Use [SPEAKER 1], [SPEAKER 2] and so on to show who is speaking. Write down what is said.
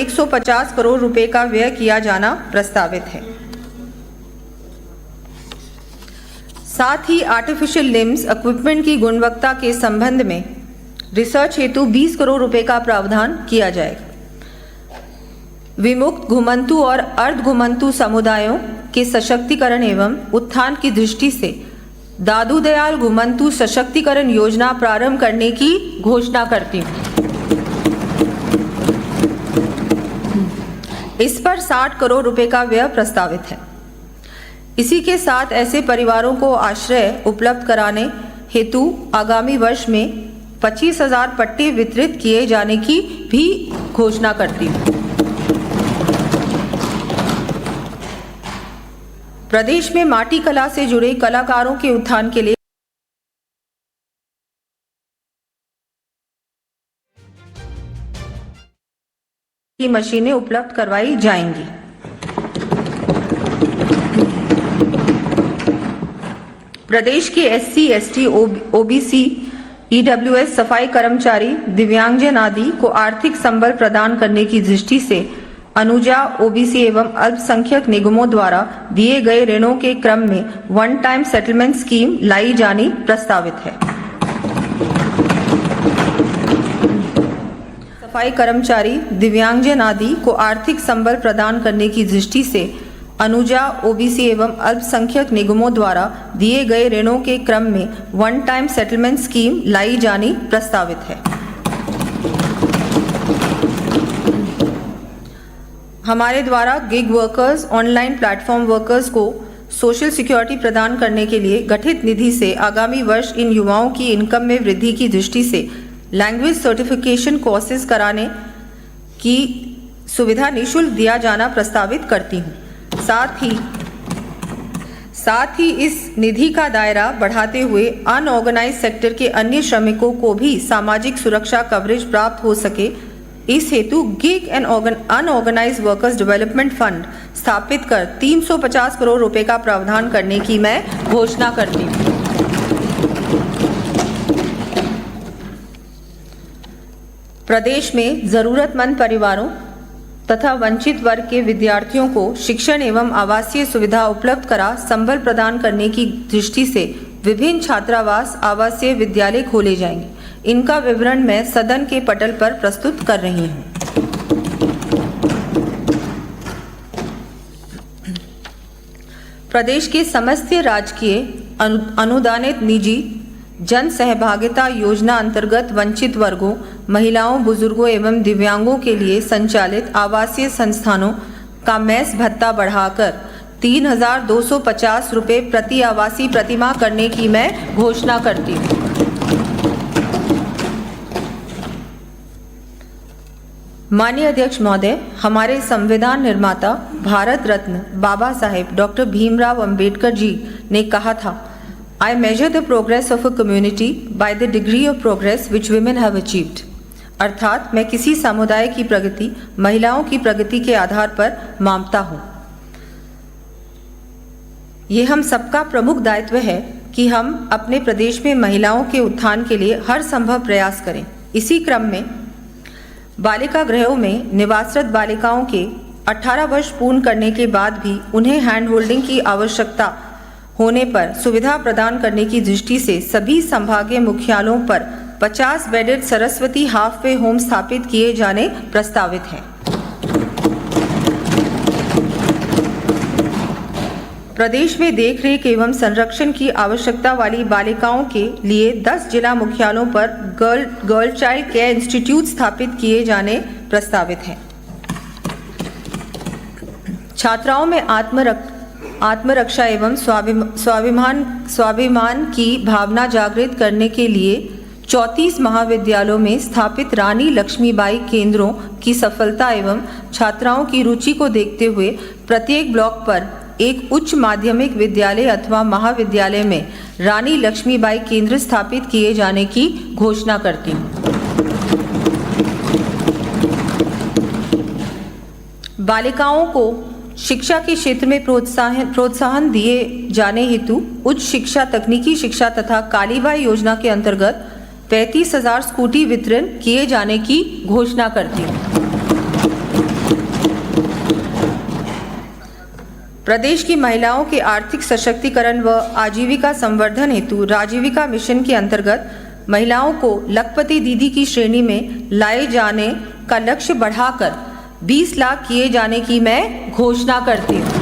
[SPEAKER 1] 150 करोड़ रुपए का व्यय किया जाना प्रस्तावित है। साथ ही आर्टिफिशियल लिम्स इक्विपमेंट की गुणवत्ता के संबंध में रिसर्च हेतु 20 करोड़ रुपए का प्रावधान किया जाएगा। विमुक्त घुमंतु और अर्ध घुमंतु समुदायों के सशक्तिकरण एवं उत्थान की दृष्टि से दादू दयाल घुमंतु सशक्तिकरण योजना प्रारंभ करने की घोषणा करती हूँ। इस पर 60 करोड़ रुपए का व्यय प्रस्तावित है। इसी के साथ ऐसे परिवारों को आश्रय उपलब्ध कराने हेतु आगामी वर्ष में 25,000 पट्टे वितरित किए जाने की भी घोषणा करती हूँ। प्रदेश में माटी कला से जुड़े कलाकारों के उत्थान के लिए की मशीनें उपलब्ध करवाई जाएंगी। प्रदेश के एससी, एसटी, ओबीसी, ईडब्ल्यूएस, सफाई कर्मचारी, दिव्यांगजन आदि को आर्थिक संबल प्रदान करने की दृष्टि से अनुजा, ओबीसी एवं अल्पसंख्यक निगमों द्वारा दिए गए ऋणों के क्रम में वन टाइम सेटलमेंट स्कीम लाई जानी प्रस्तावित है। सफाई कर्मचारी, दिव्यांगजन आदि को आर्थिक संबल प्रदान करने की दृष्टि से अनुजा, ओबीसी एवं अल्पसंख्यक निगमों द्वारा दिए गए ऋणों के क्रम में वन टाइम सेटलमेंट स्कीम लाई जानी प्रस्तावित है। हमारे द्वारा gig workers, online platform workers को सोशल सिक्योरिटी प्रदान करने के लिए गठित निधि से आगामी वर्ष इन युवाओं की इनकम में वृद्धि की दृष्टि से लैंग्वेज सर्टिफिकेशन कोर्सेज कराने की सुविधा निःशुल्क दिया जाना प्रस्तावित करती हूँ। साथ ही इस निधि का दायरा बढ़ाते हुए अनऑर्गेनाइज सेक्टर के अन्य श्रमिकों को भी सामाजिक सुरक्षा कवरेज प्राप्त हो सके, इस हेतु gig and unorganise workers development fund स्थापित कर 350 करोड़ रुपए का प्रावधान करने की मैं घोषणा करती हूँ। प्रदेश में जरूरतमंद परिवारों तथा वंचित वर्ग के विद्यार्थियों को शिक्षण एवं आवासीय सुविधा उपलब्ध करा संबल प्रदान करने की दृष्टि से विभिन्न छात्रावास, आवासीय विद्यालय खोले जाएंगे। इनका विवरण मैं सदन के पटल पर प्रस्तुत कर रही हूँ। प्रदेश के समस्त राजकीय अनुदानित निजी जन सहभागिता योजना अंतर्गत वंचित वर्गों, महिलाओं, बुजुर्गों एवं दिव्यांगों के लिए संचालित आवासीय संस्थानों का मेस भत्ता बढ़ाकर 3,250 रुपये प्रति आवासीय प्रतिमाह करने की मैं घोषणा करती हूँ। माननीय अध्यक्ष महोदय, हमारे संविधान निर्माता भारत रत्न बाबा साहेब डॉक्टर भीमराव अंबेडकर जी ने कहा था, I measure the progress of a community by the degree of progress which women have achieved। अर्थात मैं किसी समुदाय की प्रगति महिलाओं की प्रगति के आधार पर मापता हूँ। ये हम सबका प्रमुख दायित्व है कि हम अपने प्रदेश में महिलाओं के उत्थान के लिए हर संभव प्रयास करें। इसी क्रम में बालिका गृहों में निवासरत बालिकाओं के 18 वर्ष पूर्ण करने के बाद भी उन्हें हैंड होल्डिंग की आवश्यकता होने पर सुविधा प्रदान करने की दृष्टि से सभी संभागीय मुख्यालयों पर 50 bedded Saraswati half way home स्थापित किए जाने प्रस्तावित हैं। प्रदेश में देखरेख एवं संरक्षण की आवश्यकता वाली बालिकाओं के लिए 10 जिला मुख्यालयों पर गर्ल चाइल्ड केयर इंस्टीट्यूट स्थापित किए जाने प्रस्तावित हैं। छात्राओं में आत्मरक्षा एवं स्वाभिमान की भावना जागृत करने के लिए 34 महाविद्यालयों में स्थापित रानी लक्ष्मीबाई केंद्रों की सफलता एवं छात्राओं की रुचि को देखते हुए प्रत्येक ब्लॉक पर एक उच्च माध्यमिक विद्यालय अथवा महाविद्यालय में रानी लक्ष्मीबाई केंद्र स्थापित किए जाने की घोषणा करती हूँ। बालिकाओं को शिक्षा के क्षेत्र में प्रोत्साहन दिए जाने हेतु उच्च शिक्षा, तकनीकी शिक्षा तथा कालीबाई योजना के अंतर्गत 35,000 स्कूटी वितरण किए जाने की घोषणा करती हूँ। प्रदेश की महिलाओं के आर्थिक सशक्तिकरण व आजीविका संवर्धन हेतु राजीविका मिशन के अंतर्गत महिलाओं को लखपति दीदी की श्रेणी में लाए जाने का लक्ष्य बढ़ाकर 20 लाख किए जाने की मैं घोषणा करती हूँ।